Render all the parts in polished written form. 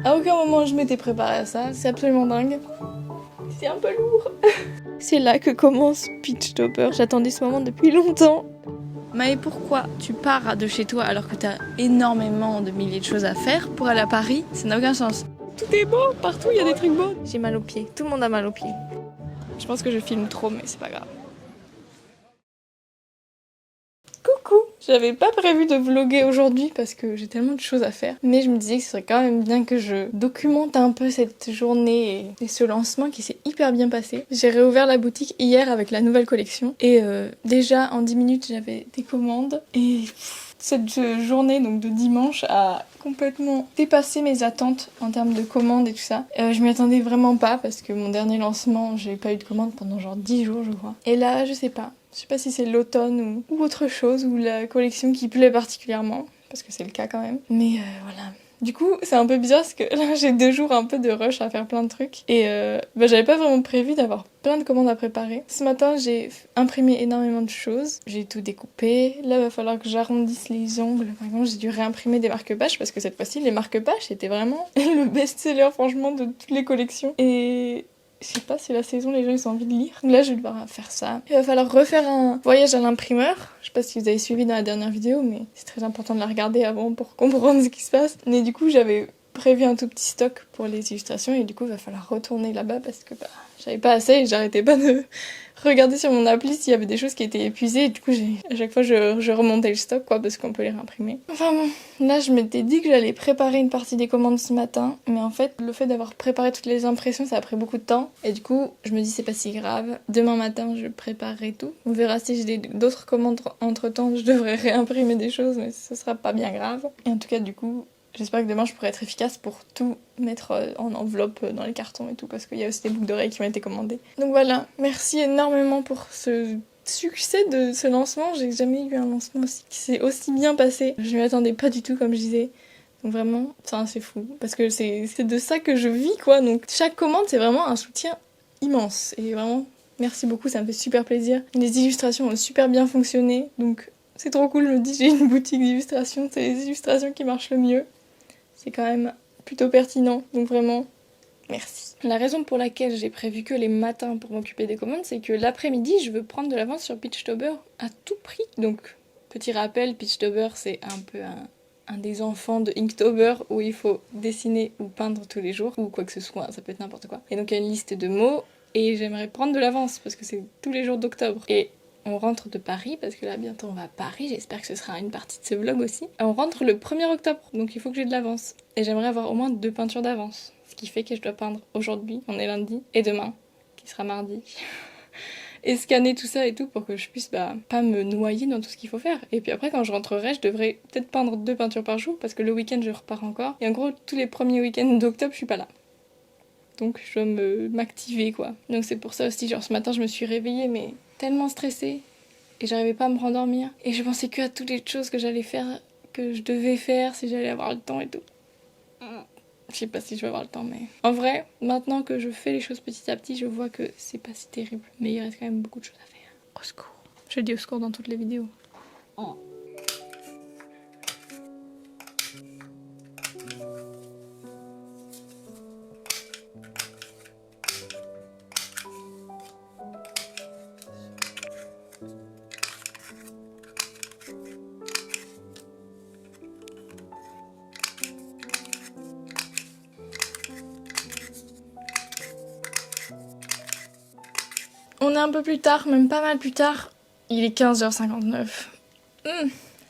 À aucun moment je m'étais préparée à ça, c'est absolument dingue. C'est un peu lourd. C'est là que commence Pitchtober. J'attendais ce moment depuis longtemps. Mais pourquoi tu pars de chez toi alors que t'as énormément de milliers de choses à faire pour aller à Paris? Ça n'a aucun sens. Tout est beau, partout il y a des trucs beaux. J'ai mal aux pieds, tout le monde a mal aux pieds. Je pense que je filme trop, mais c'est pas grave. Coucou! J'avais pas prévu de vlogger aujourd'hui parce que j'ai tellement de choses à faire. Mais je me disais que ce serait quand même bien que je documente un peu cette journée et ce lancement qui s'est hyper bien passé. J'ai réouvert la boutique hier avec la nouvelle collection. Et déjà en 10 minutes j'avais des commandes. Et cette journée donc de dimanche a complètement dépassé mes attentes en termes de commandes et tout ça. Je m'y attendais vraiment pas parce que mon dernier lancement, j'ai pas eu de commandes pendant genre 10 jours je crois. Et là, je sais pas si c'est l'automne ou autre chose, ou la collection qui plaît particulièrement, parce que c'est le cas quand même. Mais voilà. Du coup, c'est un peu bizarre parce que là, j'ai 2 jours un peu de rush à faire plein de trucs. Et j'avais pas vraiment prévu d'avoir plein de commandes à préparer. Ce matin, j'ai imprimé énormément de choses. J'ai tout découpé. Là, il va falloir que j'arrondisse les ongles. Par exemple, j'ai dû réimprimer des marque-pages parce que cette fois-ci, les marque-pages, c'était vraiment le best-seller, franchement, de toutes les collections. Et je sais pas si la saison les gens ils ont envie de lire. Donc là je vais devoir faire ça. Il va falloir refaire un voyage à l'imprimeur. Je sais pas si vous avez suivi dans la dernière vidéo, mais c'est très important de la regarder avant pour comprendre ce qui se passe. Mais du coup j'avais prévu un tout petit stock pour les illustrations et du coup il va falloir retourner là-bas parce que j'avais pas assez et j'arrêtais pas de regarder sur mon appli s'il y avait des choses qui étaient épuisées et du coup à chaque fois je remontais le stock quoi parce qu'on peut les réimprimer. Enfin bon, là je m'étais dit que j'allais préparer une partie des commandes ce matin mais en fait le fait d'avoir préparé toutes les impressions ça a pris beaucoup de temps et du coup je me dis c'est pas si grave. Demain matin je préparerai tout. On verra si j'ai d'autres commandes entre temps, je devrais réimprimer des choses mais ce sera pas bien grave. Et en tout cas du coup j'espère que demain je pourrai être efficace pour tout mettre en enveloppe dans les cartons et tout parce qu'il y a aussi des boucles d'oreilles qui m'ont été commandées. Donc voilà, merci énormément pour ce succès de ce lancement. J'ai jamais eu un lancement qui s'est aussi bien passé. Je m'y attendais pas du tout comme je disais. Donc vraiment, c'est fou parce que c'est de ça que je vis quoi. Donc chaque commande c'est vraiment un soutien immense et vraiment merci beaucoup, ça me fait super plaisir. Les illustrations ont super bien fonctionné donc c'est trop cool, je me dis j'ai une boutique d'illustration, c'est les illustrations qui marchent le mieux. C'est quand même plutôt pertinent, donc vraiment, merci. La raison pour laquelle j'ai prévu que les matins pour m'occuper des commandes, c'est que l'après-midi, je veux prendre de l'avance sur Pitchtober à tout prix. Donc, petit rappel, Pitchtober, c'est un peu un des enfants de Inktober où il faut dessiner ou peindre tous les jours, ou quoi que ce soit, ça peut être n'importe quoi. Et donc, il y a une liste de mots, et j'aimerais prendre de l'avance, parce que c'est tous les jours d'octobre. Et on rentre de Paris, parce que là bientôt on va à Paris, j'espère que ce sera une partie de ce vlog aussi. On rentre le 1er octobre, donc il faut que j'ai de l'avance. Et j'aimerais avoir au moins 2 peintures d'avance. Ce qui fait que je dois peindre aujourd'hui, on est lundi, et demain, qui sera mardi. Et scanner tout ça et tout pour que je puisse pas me noyer dans tout ce qu'il faut faire. Et puis après quand je rentrerai, je devrais peut-être peindre 2 peintures par jour, parce que le week-end je repars encore. Et en gros, tous les premiers week-ends d'octobre, je suis pas là. Donc je dois m'activer quoi. Donc c'est pour ça aussi, genre ce matin je me suis réveillée mais tellement stressée et j'arrivais pas à me rendormir. Et je pensais que à toutes les choses que j'allais faire, que je devais faire si j'allais avoir le temps et tout. Je sais pas si je vais avoir le temps mais... En vrai, maintenant que je fais les choses petit à petit, je vois que c'est pas si terrible. Mais il reste quand même beaucoup de choses à faire. Au secours. Je dis au secours dans toutes les vidéos. Oh. On est un peu plus tard, même pas mal plus tard. Il est 15h59.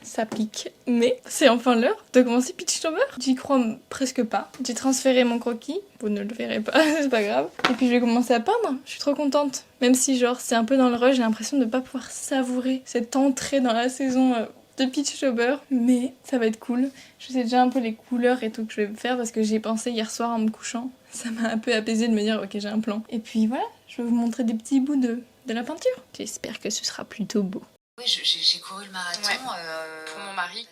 Ça pique. Mais c'est enfin l'heure de commencer Pitchtober. J'y crois presque pas. J'ai transféré mon croquis. Vous ne le verrez pas, c'est pas grave. Et puis je vais commencer à peindre. Je suis trop contente. Même si genre c'est un peu dans le rush, j'ai l'impression de pas pouvoir savourer cette entrée dans la saison de Pitchtober. Mais ça va être cool. Je sais déjà un peu les couleurs et tout que je vais faire parce que j'y ai pensé hier soir en me couchant. Ça m'a un peu apaisé de me dire ok j'ai un plan. Et puis voilà, je vais vous montrer des petits bouts de la peinture. J'espère que ce sera plutôt beau. Oui, j'ai couru le marathon pour mon mari.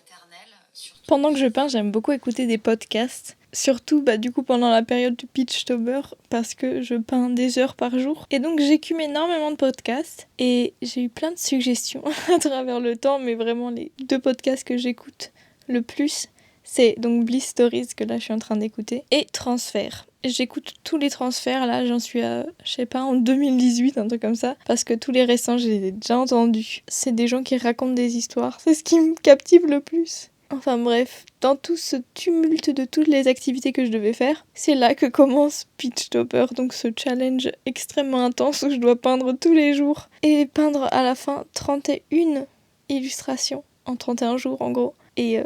Pendant que je peins, j'aime beaucoup écouter des podcasts. Surtout du coup pendant la période du Pitchtober parce que je peins des heures par jour. Et donc j'écume énormément de podcasts et j'ai eu plein de suggestions à travers le temps, mais vraiment les 2 podcasts que j'écoute le plus, C'est donc Bliss Stories que là je suis en train d'écouter et Transfert. J'écoute tous les transferts, là j'en suis à, je sais pas, en 2018, un truc comme ça, parce que tous les récents je les ai déjà entendus. C'est des gens qui racontent des histoires, c'est ce qui me captive le plus. Enfin bref, dans tout ce tumulte de toutes les activités que je devais faire, c'est là que commence Pitchtober, donc ce challenge extrêmement intense où je dois peindre tous les jours et peindre à la fin 31 illustrations en 31 jours en gros. Et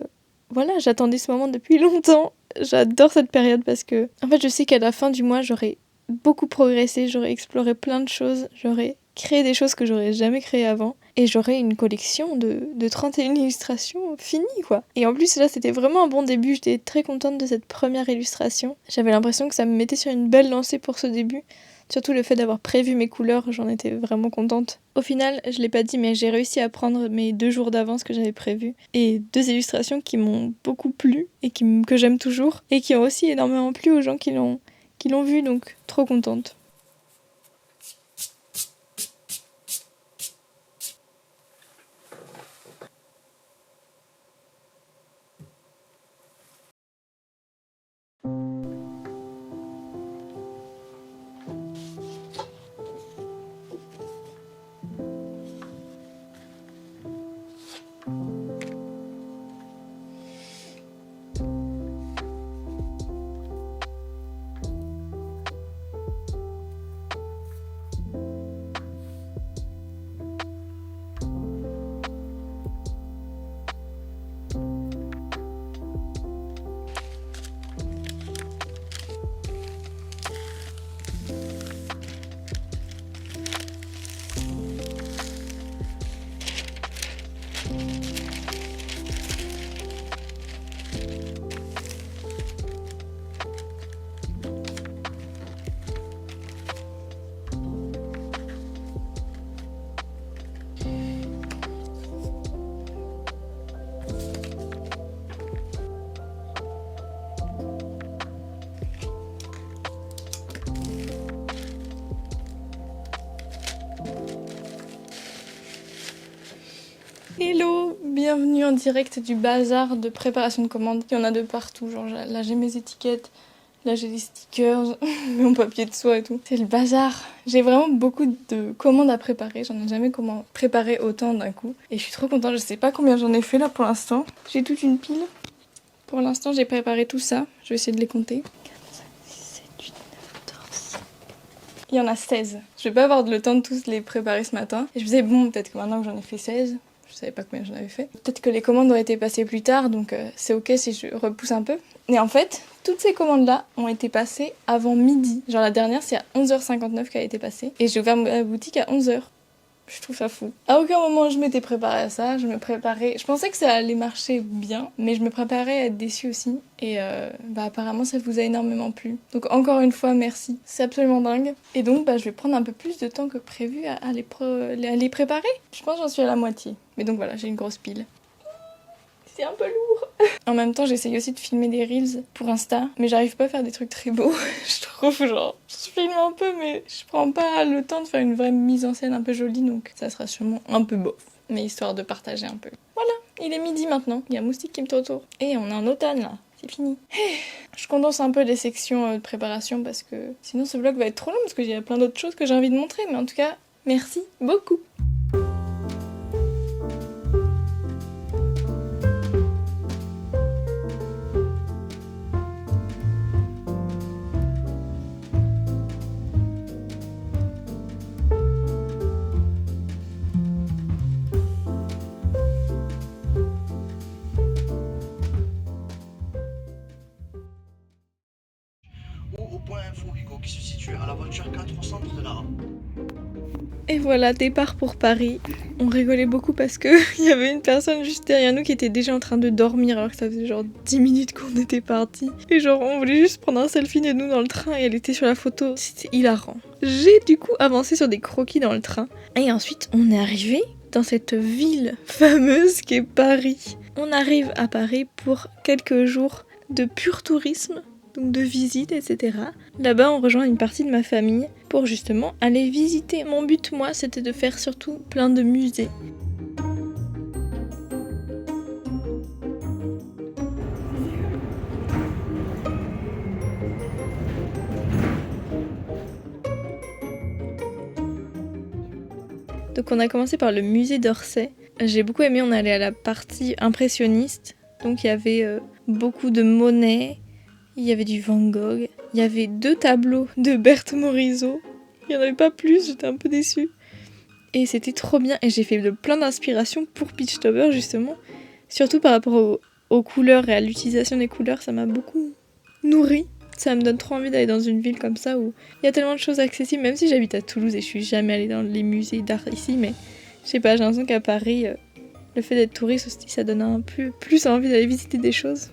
voilà, j'attendais ce moment depuis longtemps. J'adore cette période parce que, en fait, je sais qu'à la fin du mois, j'aurai beaucoup progressé, j'aurai exploré plein de choses, j'aurai créé des choses que j'aurais jamais créées avant et j'aurai une collection de 31 illustrations finies, quoi. Et en plus, là, c'était vraiment un bon début. J'étais très contente de cette première illustration. J'avais l'impression que ça me mettait sur une belle lancée pour ce début. Surtout le fait d'avoir prévu mes couleurs, j'en étais vraiment contente. Au final, je l'ai pas dit, mais j'ai réussi à prendre mes 2 jours d'avance que j'avais prévus. Et 2 illustrations qui m'ont beaucoup plu et que j'aime toujours. Et qui ont aussi énormément plu aux gens qui l'ont vu, donc trop contente. Hello, bienvenue en direct du bazar de préparation de commandes. Il y en a de partout, genre là j'ai mes étiquettes, là j'ai des stickers, mon papier de soie et tout. C'est le bazar. J'ai vraiment beaucoup de commandes à préparer, j'en ai jamais préparé autant d'un coup. Et je suis trop contente, je sais pas combien j'en ai fait là pour l'instant. J'ai toute une pile. Pour l'instant j'ai préparé tout ça, je vais essayer de les compter. 4, 5, 6, 7, 8, 9, 14. Il y en a 16. Je vais pas avoir le temps de tous les préparer ce matin. Et je me disais bon, peut-être que maintenant que j'en ai fait 16... Je savais pas combien j'en avais fait. Peut-être que les commandes ont été passées plus tard, donc c'est ok si je repousse un peu. Et en fait, toutes ces commandes-là ont été passées avant midi. Genre la dernière, c'est à 11h59 qu'elle a été passée. Et j'ai ouvert ma boutique à 11h. Je trouve ça fou. À aucun moment je m'étais préparée à ça, je pensais que ça allait marcher bien, mais je me préparais à être déçue aussi. Et apparemment ça vous a énormément plu. Donc encore une fois, merci. C'est absolument dingue. Et donc je vais prendre un peu plus de temps que prévu à les préparer. Je pense que j'en suis à la moitié. Mais donc voilà, j'ai une grosse pile. C'est un peu lourd. En même temps, j'essaye aussi de filmer des reels pour Insta, mais j'arrive pas à faire des trucs très beaux. Je trouve genre, je filme un peu, mais je prends pas le temps de faire une vraie mise en scène un peu jolie, donc ça sera sûrement un peu bof. Mais histoire de partager un peu. Voilà, il est midi maintenant, il y a un moustique qui me tourne autour. Et on est en automne là, c'est fini. Je condense un peu les sections de préparation parce que sinon ce vlog va être trop long parce qu'il y a plein d'autres choses que j'ai envie de montrer, mais en tout cas, merci beaucoup. Au point info Rico qui se situe à la voiture 4 au centre de Nara. Et voilà, départ pour Paris. On rigolait beaucoup parce que il y avait une personne juste derrière nous qui était déjà en train de dormir alors que ça faisait genre 10 minutes qu'on était partis. Et genre on voulait juste prendre un selfie de nous dans le train et elle était sur la photo. C'était hilarant. J'ai du coup avancé sur des croquis dans le train. Et ensuite on est arrivé dans cette ville fameuse qu'est Paris. On arrive à Paris pour quelques jours de pur tourisme. Donc de visite, etc. Là-bas, on rejoint une partie de ma famille pour justement aller visiter. Mon but, moi, c'était de faire surtout plein de musées. Donc on a commencé par le musée d'Orsay. J'ai beaucoup aimé, on allait à la partie impressionniste. Donc il y avait beaucoup de Monet, il y avait du Van Gogh, il y avait 2 tableaux de Berthe Morisot. Il n'y en avait pas plus, j'étais un peu déçue. Et c'était trop bien, et j'ai fait plein d'inspirations pour Peachtober justement. Surtout par rapport aux couleurs et à l'utilisation des couleurs, ça m'a beaucoup nourri. Ça me donne trop envie d'aller dans une ville comme ça où il y a tellement de choses accessibles, même si j'habite à Toulouse et je suis jamais allée dans les musées d'art ici, mais je sais pas, j'ai l'impression qu'à Paris, le fait d'être touriste aussi, ça donne un peu plus envie d'aller visiter des choses.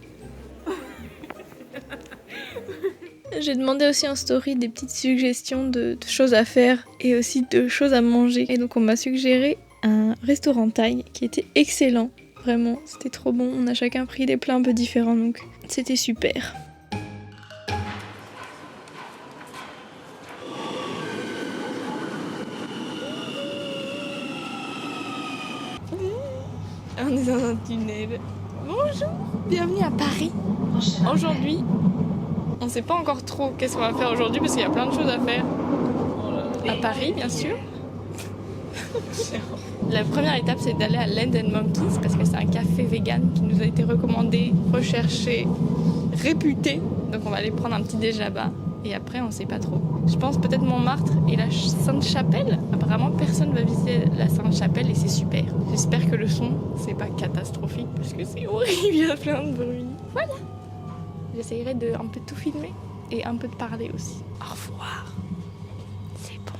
J'ai demandé aussi en story des petites suggestions de choses à faire et aussi de choses à manger. Et donc on m'a suggéré un restaurant thaï qui était excellent. Vraiment, c'était trop bon. On a chacun pris des plats un peu différents, donc c'était super. On est dans un tunnel. Bonjour, bienvenue à Paris. Aujourd'hui, on sait pas encore trop qu'est-ce qu'on va faire aujourd'hui parce qu'il y a plein de choses à faire. À Paris, bien sûr. La première étape, c'est d'aller à Land & Monkeys parce que c'est un café vegan qui nous a été recommandé, recherché, réputé. Donc on va aller prendre un petit déj là-bas. Et après, on sait pas trop. Je pense peut-être Montmartre et la Sainte-Chapelle. Apparemment, personne va visiter la Sainte-Chapelle et c'est super. J'espère que le son, c'est pas catastrophique parce que c'est horrible, il y a plein de bruit. Voilà. J'essayerai de un peu tout filmer et un peu de parler aussi. Au revoir. C'est bon.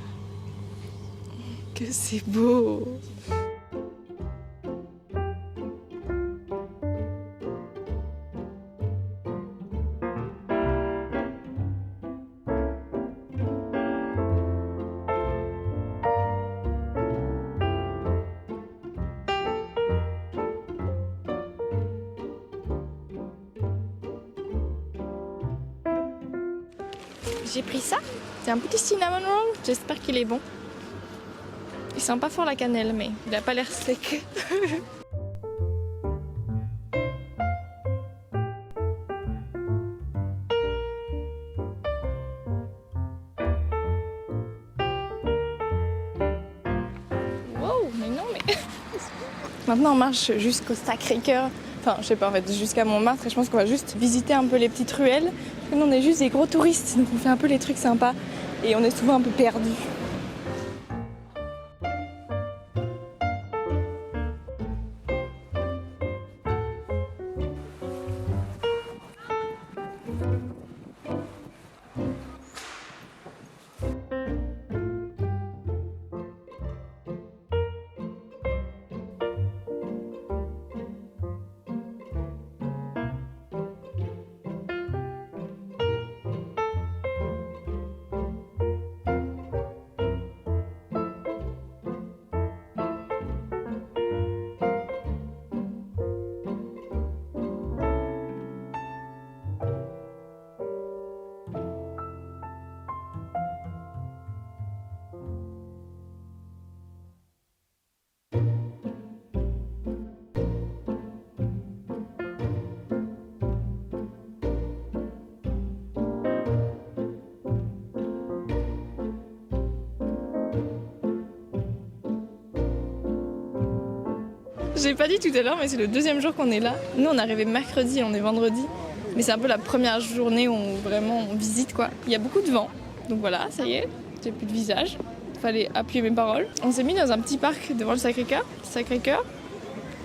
Que c'est beau. J'ai pris ça, c'est un petit cinnamon roll, j'espère qu'il est bon. Il sent pas fort la cannelle, mais il a pas l'air sec. Wow, mais non, mais... Maintenant on marche jusqu'au Sacré-Cœur. Enfin, je sais pas, en fait, jusqu'à Montmartre, et je pense qu'on va juste visiter un peu les petites ruelles. Nous, on est juste des gros touristes, donc on fait un peu les trucs sympas, et on est souvent un peu perdus. J'ai pas dit tout à l'heure, mais c'est le 2e jour qu'on est là. Nous, on est arrivé mercredi et on est vendredi. Mais c'est un peu la première journée où on visite, quoi. Il y a beaucoup de vent. Donc voilà, ça y est, j'ai plus de visage. Fallait appuyer mes paroles. On s'est mis dans un petit parc devant le Sacré-Cœur,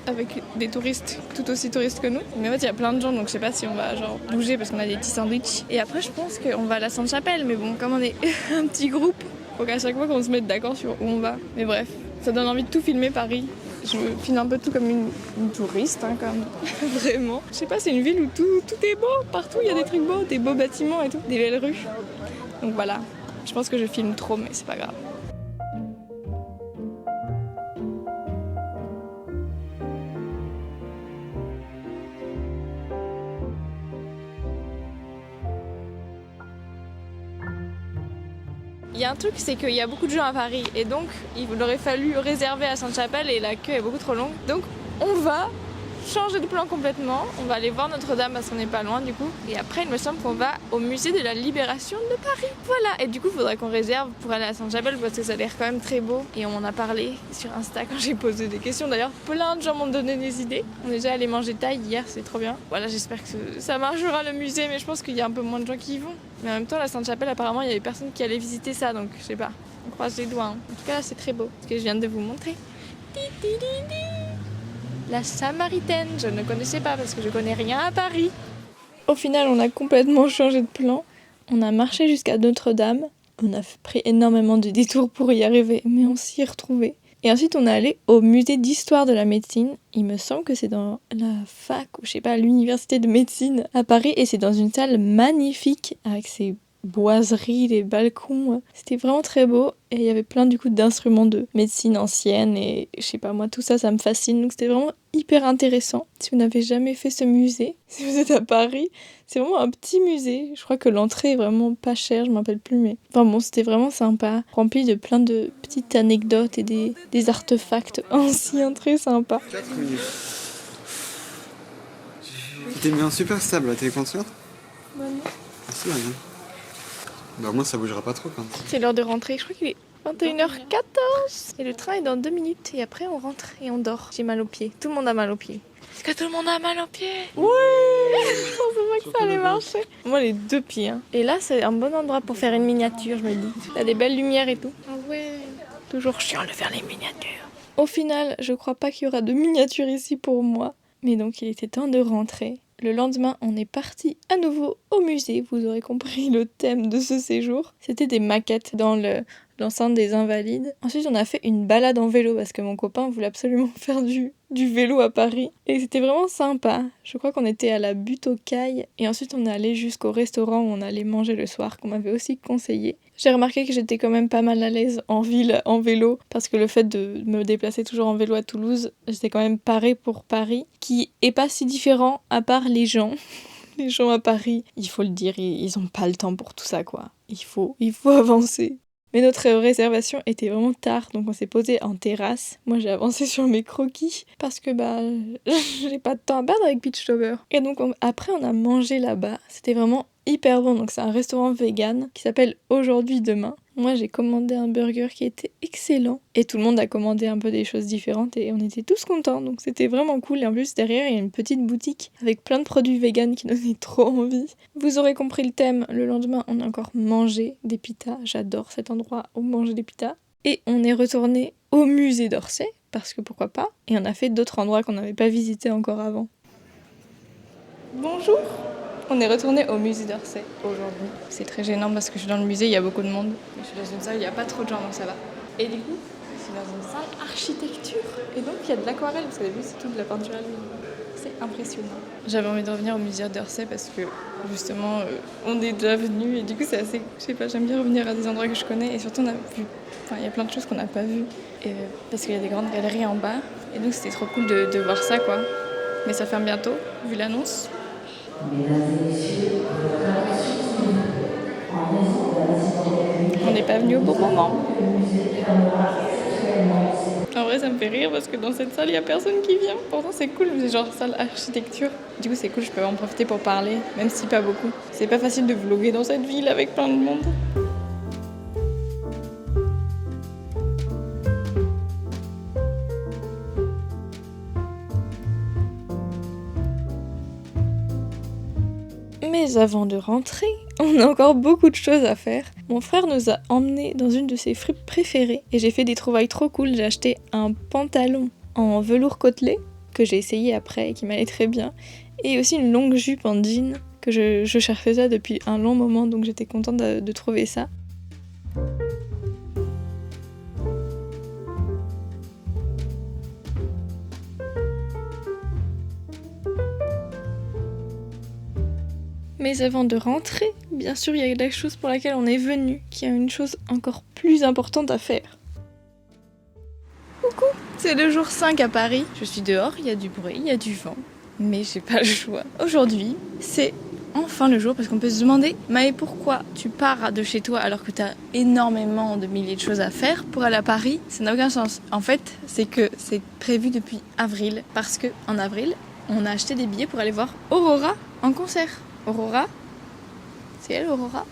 avec des touristes tout aussi touristes que nous. Mais en fait, il y a plein de gens, donc je sais pas si on va genre bouger parce qu'on a des petits sandwichs. Et après, je pense qu'on va à la Sainte-Chapelle. Mais bon, comme on est un petit groupe, faut qu'à chaque fois qu'on se mette d'accord sur où on va. Mais bref, ça donne envie de tout filmer, Paris. Je filme un peu tout comme une touriste, hein, comme vraiment. Je sais pas, c'est une ville où tout est beau, partout il y a des trucs beaux, des beaux bâtiments et tout, des belles rues. Donc voilà, je pense que je filme trop, mais c'est pas grave. Il y a un truc, c'est qu'il y a beaucoup de gens à Paris et donc il aurait fallu réserver à Sainte-Chapelle et la queue est beaucoup trop longue. Donc on va changé de plan complètement. On va aller voir Notre-Dame parce qu'on n'est pas loin du coup. Et après, il me semble qu'on va au musée de la Libération de Paris. Voilà. Et du coup, il faudra qu'on réserve pour aller à Sainte-Chapelle parce que ça a l'air quand même très beau. Et on en a parlé sur Insta quand j'ai posé des questions. D'ailleurs, plein de gens m'ont donné des idées. On est déjà allé manger thaï hier, c'est trop bien. Voilà, j'espère que ça marchera le musée, mais je pense qu'il y a un peu moins de gens qui y vont. Mais en même temps, la Sainte-Chapelle, apparemment, il y avait personne qui allait visiter ça, donc je sais pas. On croise les doigts. Hein. En tout cas, là, c'est très beau. Ce que je viens de vous montrer. La Samaritaine, je ne connaissais pas parce que je connais rien à Paris. Au final, on a complètement changé de plan. On a marché jusqu'à Notre-Dame. On a pris énormément de détours pour y arriver, mais on s'y est retrouvés. Et ensuite, on est allé au musée d'histoire de la médecine. Il me semble que c'est dans la fac, ou je sais pas, l'université de médecine à Paris. Et c'est dans une salle magnifique avec ses boiseries, les balcons. C'était vraiment très beau. Et il y avait plein du coup d'instruments de médecine ancienne. Et je sais pas, moi, tout ça, ça me fascine. Donc c'était vraiment hyper intéressant. Si vous n'avez jamais fait ce musée, si vous êtes à Paris, c'est vraiment un petit musée. Je crois que l'entrée est vraiment pas chère, je m'en rappelle plus. Mais enfin bon, c'était vraiment sympa. Rempli de plein de petites anecdotes et des artefacts anciens très sympas. 4 minutes. T'es bien super stable là, t'es contente? Bah non. Merci Marianne. Bah au moins ça bougera pas trop quand même. C'est l'heure de rentrer, je crois qu'il est 21h14. Et le train est dans 2 minutes et après on rentre et on dort. J'ai mal aux pieds, tout le monde a mal aux pieds. Est-ce que tout le monde a mal aux pieds? Oui. Je pensais pas que ça allait marcher. Moi les 2 pieds. Hein. Et là c'est un bon endroit pour faire une miniature, je me dis. Il y a des belles lumières et tout. Ah ouais. Toujours chiant de faire les miniatures. Au final, je crois pas qu'il y aura de miniature ici pour moi. Mais donc il était temps de rentrer. Le lendemain, on est parti à nouveau au musée. Vous aurez compris le thème de ce séjour. C'était des maquettes dans l'enceinte des Invalides. Ensuite, on a fait une balade en vélo parce que mon copain voulait absolument faire du vélo à Paris. Et c'était vraiment sympa. Je crois qu'on était à la Butte aux Cailles. Et ensuite, on est allé jusqu'au restaurant où on allait manger le soir, qu'on m'avait aussi conseillé. J'ai remarqué que j'étais quand même pas mal à l'aise en ville, en vélo, parce que le fait de me déplacer toujours en vélo à Toulouse, j'étais quand même parée pour Paris, qui est pas si différent à part les gens. Les gens à Paris, il faut le dire, ils ont pas le temps pour tout ça, quoi. Il faut avancer. Mais notre réservation était vraiment tard, donc on s'est posé en terrasse. Moi j'ai avancé sur mes croquis parce que j'ai pas de temps à perdre avec Beachtober. Et donc après on a mangé là-bas, c'était vraiment hyper bon. Donc c'est un restaurant vegan qui s'appelle Aujourd'hui Demain. Moi j'ai commandé un burger qui était excellent et tout le monde a commandé un peu des choses différentes et on était tous contents, donc c'était vraiment cool. Et en plus derrière il y a une petite boutique avec plein de produits vegan qui donnaient trop envie. Vous aurez compris le thème, le lendemain on a encore mangé des pitas, j'adore cet endroit où manger des pitas. Et on est retourné au musée d'Orsay, parce que pourquoi pas, et on a fait d'autres endroits qu'on n'avait pas visités encore avant. Bonjour! On est retourné au musée d'Orsay aujourd'hui. C'est très gênant parce que je suis dans le musée, il y a beaucoup de monde. Je suis dans une salle, il n'y a pas trop de gens, donc ça va. Et du coup, je suis dans une salle architecture. Et donc, il y a de l'aquarelle, parce qu'au début, c'est tout de la peinture à l'huile. C'est impressionnant. J'avais envie de revenir au musée d'Orsay parce que, justement, on est déjà venu. Et du coup, c'est assez... Je sais pas, j'aime bien revenir à des endroits que je connais. Et surtout, on a vu... Enfin, il y a plein de choses qu'on n'a pas vues. Parce qu'il y a des grandes galeries en bas. Et donc, c'était trop cool de voir ça, quoi. Mais ça ferme bientôt, vu l'annonce. On n'est pas venu au bon moment. En vrai, ça me fait rire parce que dans cette salle, il n'y a personne qui vient. Pourtant, c'est cool, c'est genre salle architecture. Du coup, c'est cool, je peux en profiter pour parler, même si pas beaucoup. C'est pas facile de vlogger dans cette ville avec plein de monde. Mais avant de rentrer, on a encore beaucoup de choses à faire. Mon frère nous a emmenés dans une de ses fripes préférées et j'ai fait des trouvailles trop cool. J'ai acheté un pantalon en velours côtelé que j'ai essayé après et qui m'allait très bien, et aussi une longue jupe en jean que je cherchais ça depuis un long moment, donc j'étais contente de trouver ça. Mais avant de rentrer, bien sûr, il y a la chose pour laquelle on est venu, qui a une chose encore plus importante à faire. Coucou, c'est le jour 5 à Paris. Je suis dehors, il y a du bruit, il y a du vent, mais j'ai pas le choix. Aujourd'hui, c'est enfin le jour parce qu'on peut se demander « Mais pourquoi tu pars de chez toi alors que t'as énormément de milliers de choses à faire pour aller à Paris ?» Ça n'a aucun sens. En fait, c'est que c'est prévu depuis avril parce que en avril, on a acheté des billets pour aller voir Aurora en concert. Aurora, c'est elle Aurora.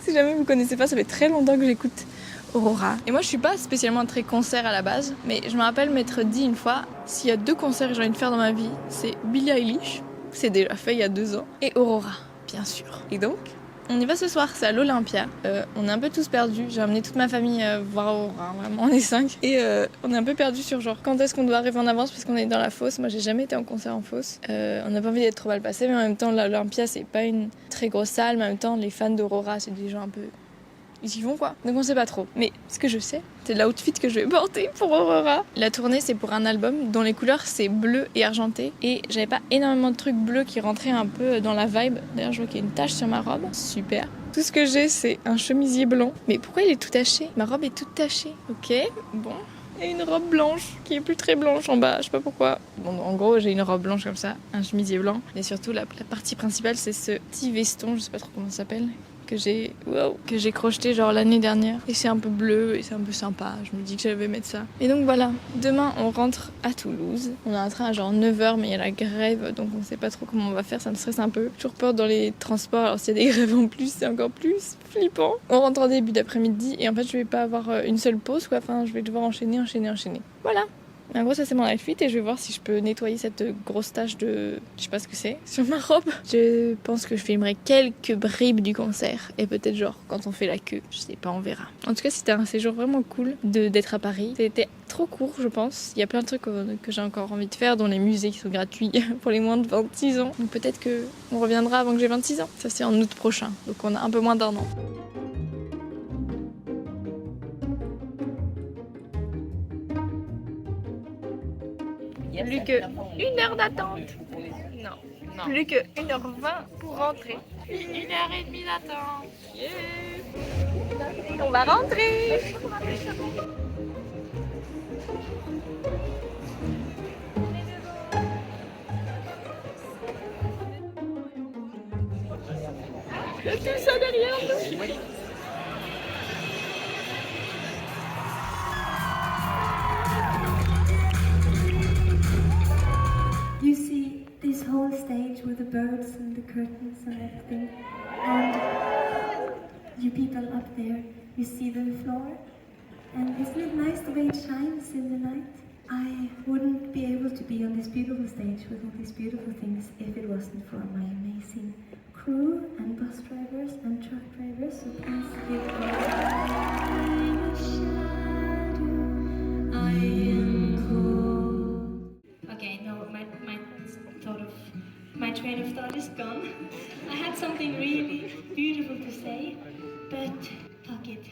Si jamais vous connaissez pas, ça fait très longtemps que j'écoute Aurora. Et moi je suis pas spécialement très concert à la base, mais je me rappelle m'être dit une fois, s'il y a 2 concerts que j'ai envie de faire dans ma vie, c'est Billie Eilish, c'est déjà fait il y a 2 ans, et Aurora, bien sûr. Et donc, on y va ce soir, c'est à l'Olympia. On est un peu tous perdus, j'ai amené toute ma famille voir Aurora, vraiment on est 5. Et on est un peu perdus sur genre quand est-ce qu'on doit arriver en avance parce qu'on est dans la fosse. Moi j'ai jamais été en concert en fosse. On n'a pas envie d'être trop mal passé, mais en même temps l'Olympia c'est pas une très grosse salle, mais en même temps les fans d'Aurora c'est des gens un peu... Ils y vont quoi. Donc on sait pas trop. Mais ce que je sais, c'est l'outfit que je vais porter pour Aurora. La tournée c'est pour un album dont les couleurs c'est bleu et argenté. Et j'avais pas énormément de trucs bleus qui rentraient un peu dans la vibe. D'ailleurs je vois qu'il y a une tache sur ma robe. Super. Tout ce que j'ai c'est un chemisier blanc. Mais pourquoi il est tout taché? Ma robe est toute tachée. Ok, bon. Et une robe blanche qui est plus très blanche en bas, je sais pas pourquoi. Bon, en gros, j'ai une robe blanche comme ça, un chemisier blanc. Mais surtout, la partie principale, c'est ce petit veston, je sais pas trop comment ça s'appelle, que j'ai crocheté genre l'année dernière. Et c'est un peu bleu et c'est un peu sympa. Je me dis que je vais mettre ça. Et donc voilà, demain, on rentre à Toulouse. On a un train à genre 9h, mais il y a la grève, donc on sait pas trop comment on va faire, ça me stresse un peu. Toujours peur dans les transports, alors s'il y a des grèves en plus, c'est encore plus flippant. On rentre en début d'après-midi et en fait, je vais pas avoir une seule pause, quoi. Enfin, je vais devoir enchaîner. Voilà. En gros, ça c'est mon outfit et je vais voir si je peux nettoyer cette grosse tache de... Je sais pas ce que c'est, sur ma robe. Je pense que je filmerai quelques bribes du concert et peut-être genre quand on fait la queue, je sais pas, on verra. En tout cas, c'était un séjour vraiment cool d'être à Paris. C'était trop court, je pense. Il y a plein de trucs que j'ai encore envie de faire, dont les musées qui sont gratuits pour les moins de 26 ans. Donc peut-être que on reviendra avant que j'ai 26 ans. Ça c'est en août prochain, donc on a un peu moins d'1 an. Plus que 1 heure d'attente. Non. Plus que 1h20 pour rentrer. Puis 1h30 d'attente. Yeah. On va rentrer. Il y a tout ça derrière nous. You see this whole stage with the birds and the curtains and everything, and you people up there, you see the floor, and isn't it nice the way it shines in the night? I wouldn't be able to be on this beautiful stage with all these beautiful things if it wasn't for my amazing crew and bus drivers and truck drivers, so please give Okay, no, my train of thought is gone. I had something really beautiful to say, but fuck it.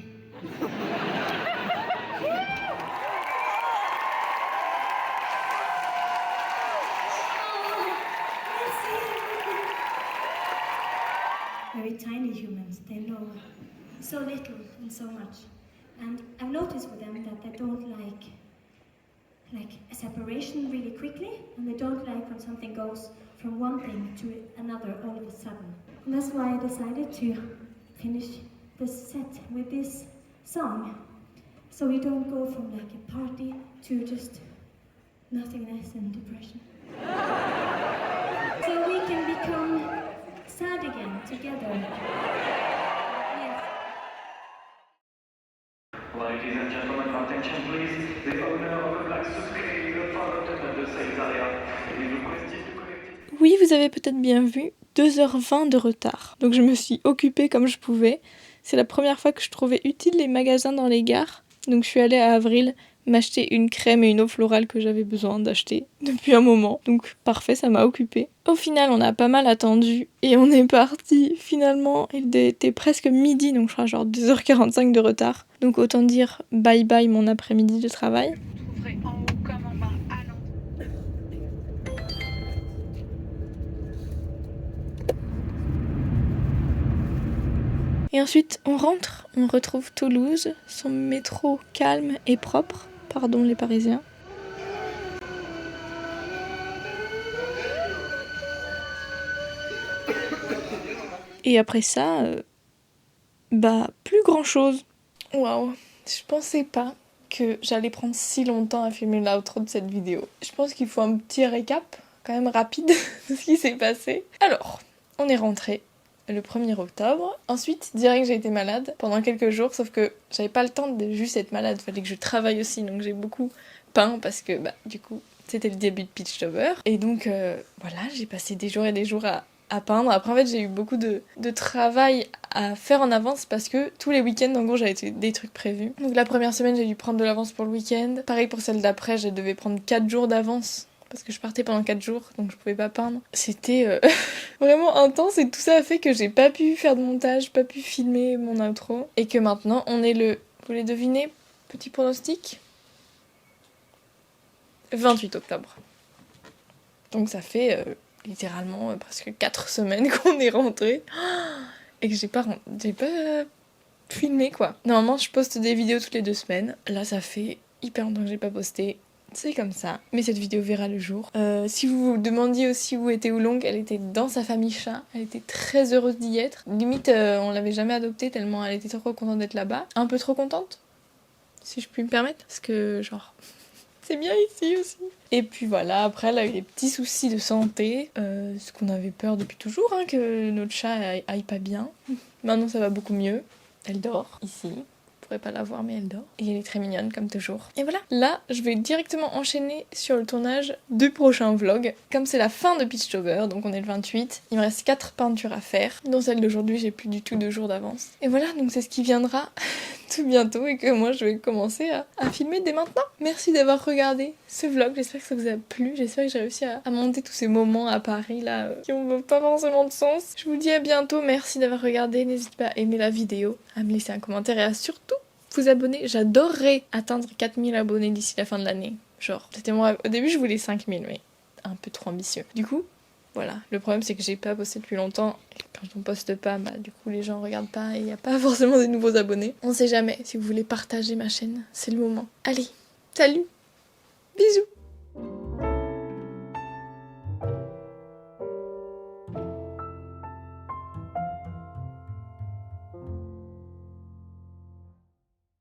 Very tiny humans, they know so little and so much. And I've noticed with them that they don't like a separation really quickly, and they don't like when something goes from one thing to another all of a sudden. And that's why I decided to finish this set with this song. So we don't go from like a party to just nothingness and depression. So we can become sad again together. Yes. Ladies and gentlemen, attention please. The owner of the black suitcase is the front de sales area. Il nous requested to collect... Oui, vous avez peut-être bien vu, 2h20 de retard. Donc je me suis occupée comme je pouvais. C'est la première fois que je trouvais utile les magasins dans les gares. Donc je suis allée à Avril m'acheter une crème et une eau florale que j'avais besoin d'acheter depuis un moment. Donc parfait, ça m'a occupée. Au final, on a pas mal attendu et on est parti. Finalement, il était presque midi, donc je crois genre 2h45 de retard. Donc autant dire bye bye mon après-midi de travail. Vous trouverez en haut comme en bas à l'entrée. Et ensuite, on rentre, on retrouve Toulouse, son métro calme et propre. Pardon les Parisiens. Et après ça, plus grand chose. Waouh, je pensais pas que j'allais prendre si longtemps à filmer l'outro de cette vidéo. Je pense qu'il faut un petit récap quand même rapide de ce qui s'est passé. Alors, on est rentré le 1er octobre. Ensuite, direct j'ai été malade pendant quelques jours, sauf que j'avais pas le temps de juste être malade, fallait que je travaille aussi, donc j'ai beaucoup peint parce que du coup c'était le début de Peachtober. Et donc voilà, j'ai passé des jours et des jours à peindre. Après en fait j'ai eu beaucoup de travail à faire en avance parce que tous les week-ends en gros j'avais des trucs prévus. Donc la première semaine j'ai dû prendre de l'avance pour le week-end. Pareil pour celle d'après, je devais prendre 4 jours d'avance parce que je partais pendant 4 jours, donc je pouvais pas peindre. C'était vraiment intense et tout ça a fait que j'ai pas pu faire de montage, pas pu filmer mon outro. Et que maintenant, on est le... Vous voulez deviner? Petit pronostic? 28 octobre. Donc ça fait littéralement presque 4 semaines qu'on est rentré et que j'ai pas filmé quoi. Normalement, je poste des vidéos toutes les 2 semaines. Là, ça fait hyper longtemps que j'ai pas posté. C'est comme ça, mais cette vidéo verra le jour. Si vous vous demandiez aussi où était Oolong, elle était dans sa famille chat, elle était très heureuse d'y être. Limite, on l'avait jamais adoptée tellement elle était trop contente d'être là-bas. Un peu trop contente, si je puis me permettre, parce que genre, c'est bien ici aussi. Et puis voilà, après elle a eu des petits soucis de santé, ce qu'on avait peur depuis toujours, hein, que notre chat aille pas bien. Maintenant ça va beaucoup mieux, elle dort ici. Je pourrais pas la voir mais elle dort. Et elle est très mignonne comme toujours. Et voilà, là je vais directement enchaîner sur le tournage du prochain vlog. Comme c'est la fin de Peachtober, donc on est le 28, il me reste 4 peintures à faire. Dans celle d'aujourd'hui j'ai plus du tout 2 jours d'avance. Et voilà, donc c'est ce qui viendra tout bientôt et que moi je vais commencer à filmer dès maintenant. Merci d'avoir regardé ce vlog, j'espère que ça vous a plu, j'espère que j'ai réussi à monter tous ces moments à Paris là qui ont pas forcément de sens. Je vous dis à bientôt, merci d'avoir regardé, n'hésitez pas à aimer la vidéo, à me laisser un commentaire et à surtout vous abonner. J'adorerais atteindre 4000 abonnés d'ici la fin de l'année. Genre, c'était mon rêve. Au début je voulais 5000 mais un peu trop ambitieux. Du coup, voilà, le problème c'est que j'ai pas posté depuis longtemps et quand on poste pas, du coup les gens regardent pas et y a pas forcément des nouveaux abonnés. On sait jamais, si vous voulez partager ma chaîne, c'est le moment. Allez, salut, bisous.